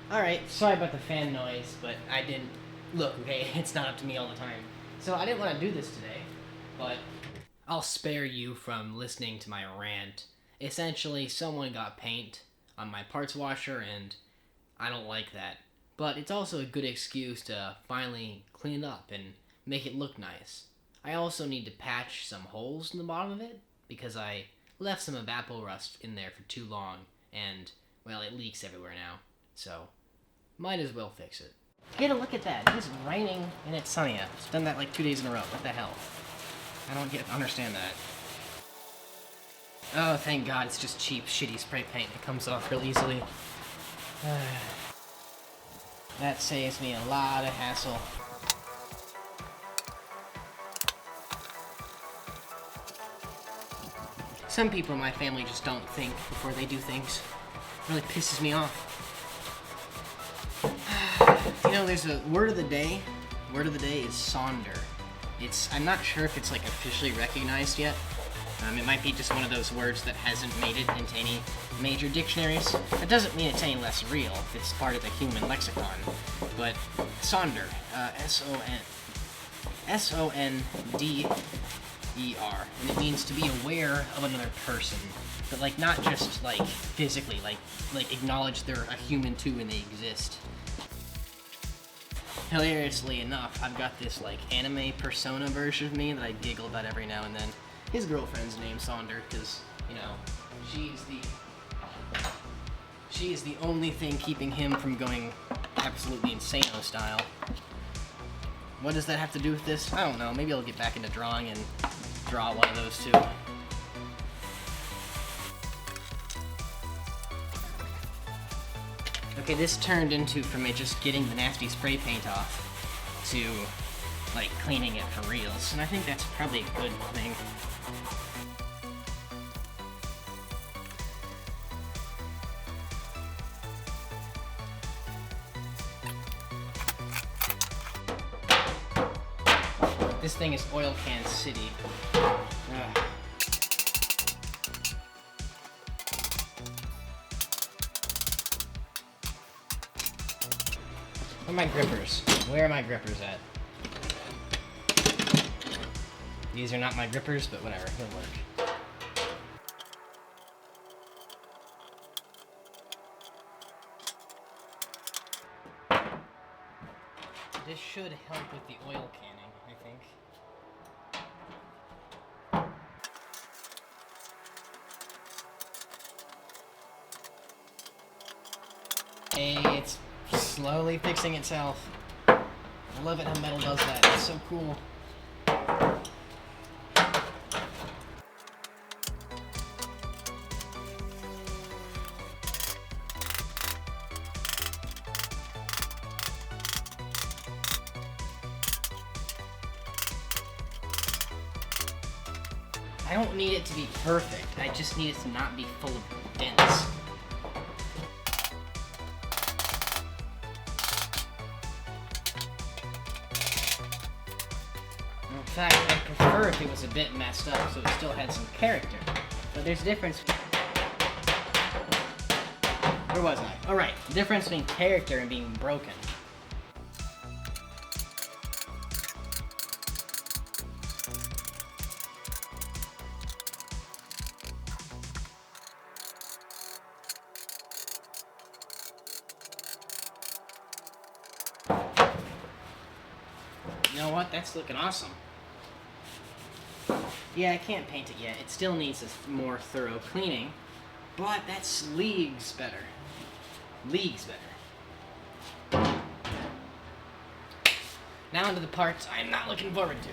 Alright, sorry about the fan noise, but I didn't... Look, okay, it's not up to me all the time. So I didn't want to do this today, but I'll spare you from listening to my rant. Essentially, someone got paint on my parts washer, and I don't like that. But it's also a good excuse to finally clean it up and make it look nice. I also need to patch some holes in the bottom of it, because I left some evapor rust in there for too long, and, well, it leaks everywhere now. So, might as well fix it. Get a look at that. It's raining and it's sunny out. It's done that like 2 days in a row. What the hell? I don't understand that. Oh, thank God, it's just cheap, shitty spray paint. It comes off real easily. That saves me a lot of hassle. Some people in my family just don't think before they do things. It really pisses me off. You know, there's a word of the day. Word of the day is sonder. I'm not sure if it's like officially recognized yet. It might be just one of those words that hasn't made it into any major dictionaries. That doesn't mean it's any less real. It's part of the human lexicon. But sonder, S-O-N-D-E-R, and it means to be aware of another person, but like not just like physically, like acknowledge they're a human too and they exist. Hilariously enough, I've got this like anime persona version of me that I giggle about every now and then. His girlfriend's named Sonder because, you know, she is the only thing keeping him from going absolutely insano style. What does that have to do with this? I don't know. Maybe I'll get back into drawing and draw one of those two. Okay, this turned into, from it just getting the nasty spray paint off, to, like, cleaning it for reals. And I think that's probably a good thing. This thing is Oil Can City. Ugh. Where are my grippers? Where are my grippers at? These are not my grippers, but whatever, it'll work. This should help with the oil canning, I think. Hey, it's slowly fixing itself. I love it how metal does that. It's so cool. I don't need it to be perfect. I just need it to not be full of dents. In fact, I'd prefer if it was a bit messed up so it still had some character. But there's a difference. Where was I? Alright, the difference between character and being broken. You know what? That's looking awesome. Yeah, I can't paint it yet. It still needs a more thorough cleaning, but that's leagues better. Leagues better. Now onto the parts I'm not looking forward to.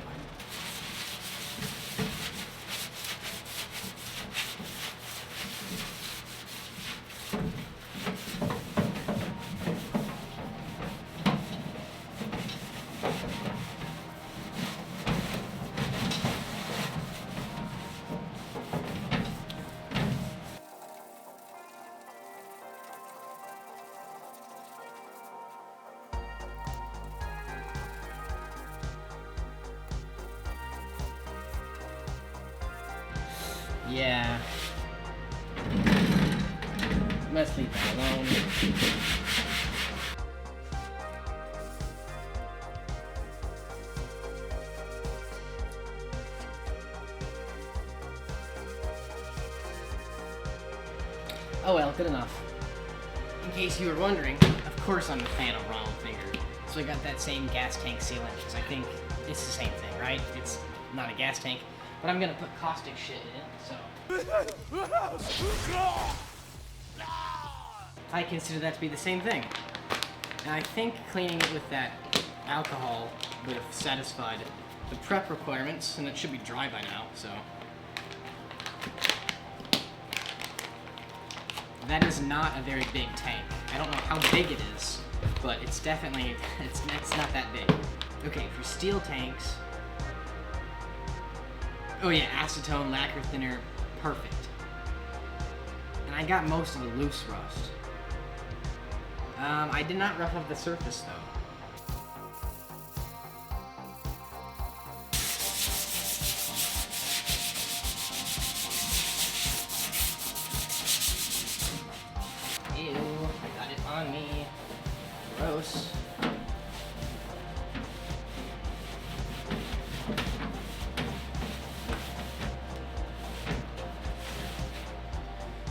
Yeah. Let's leave that alone. good enough. In case you were wondering, of course I'm a fan of round finger. So I got that same gas tank sealant, because I think it's the same thing, right? It's not a gas tank, but I'm gonna put caustic shit in it, so. I consider that to be the same thing. And I think cleaning it with that alcohol would have satisfied the prep requirements, and it should be dry by now, so. That is not a very big tank. I don't know how big it is, but it's definitely, it's not that big. Okay, for steel tanks, oh yeah, acetone, lacquer thinner, perfect. And I got most of the loose rust. I did not rough up the surface though. Ew, I got it on me. Gross.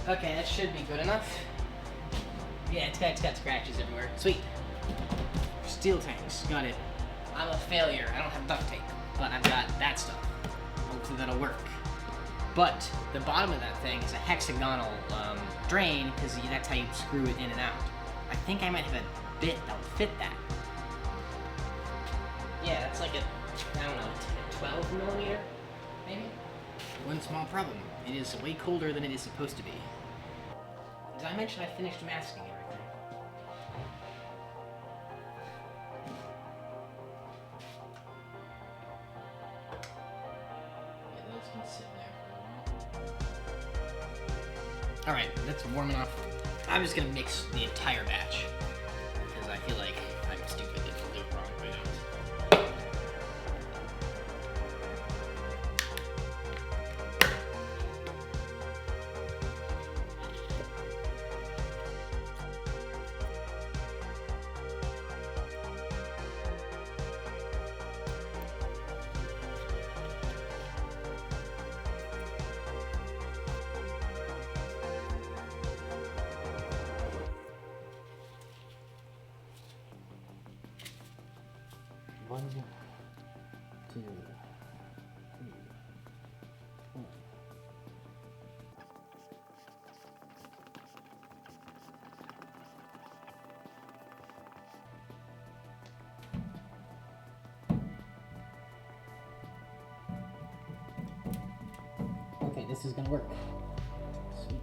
Okay, that should be good enough. Yeah, it's got scratches everywhere. Sweet. Steel tanks, got it. I'm a failure. I don't have duct tape, but I've got that stuff. Hopefully that'll work. But the bottom of that thing is a hexagonal drain, because that's how you screw it in and out. I think I might have a bit that will fit that. Yeah, that's like a, I don't know, 12 millimeter, maybe? One small problem. It is way colder than it is supposed to be. Did I mention I finished masking everything? Yeah, those can sit there for a while. Alright, that's warm enough. I'm just gonna mix the entire batch, because I feel like I'm stupid and do it wrong right now. One, two, three, four. Okay, this is gonna work. Sweet.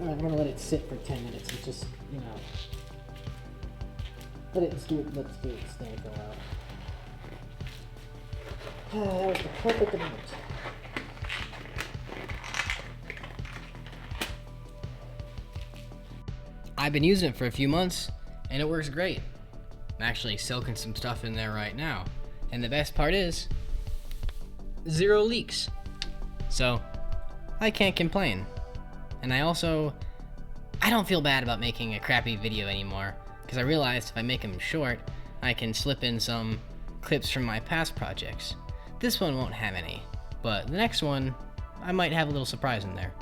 I'm gonna let it sit for 10 minutes and just, you know, let's do it stay for a while. That was the perfect amount. I've been using it for a few months, and it works great. I'm actually soaking some stuff in there right now. And the best part is, 0 leaks. So, I can't complain. And I don't feel bad about making a crappy video anymore, because I realized if I make them short, I can slip in some clips from my past projects. This one won't have any, but the next one, I might have a little surprise in there.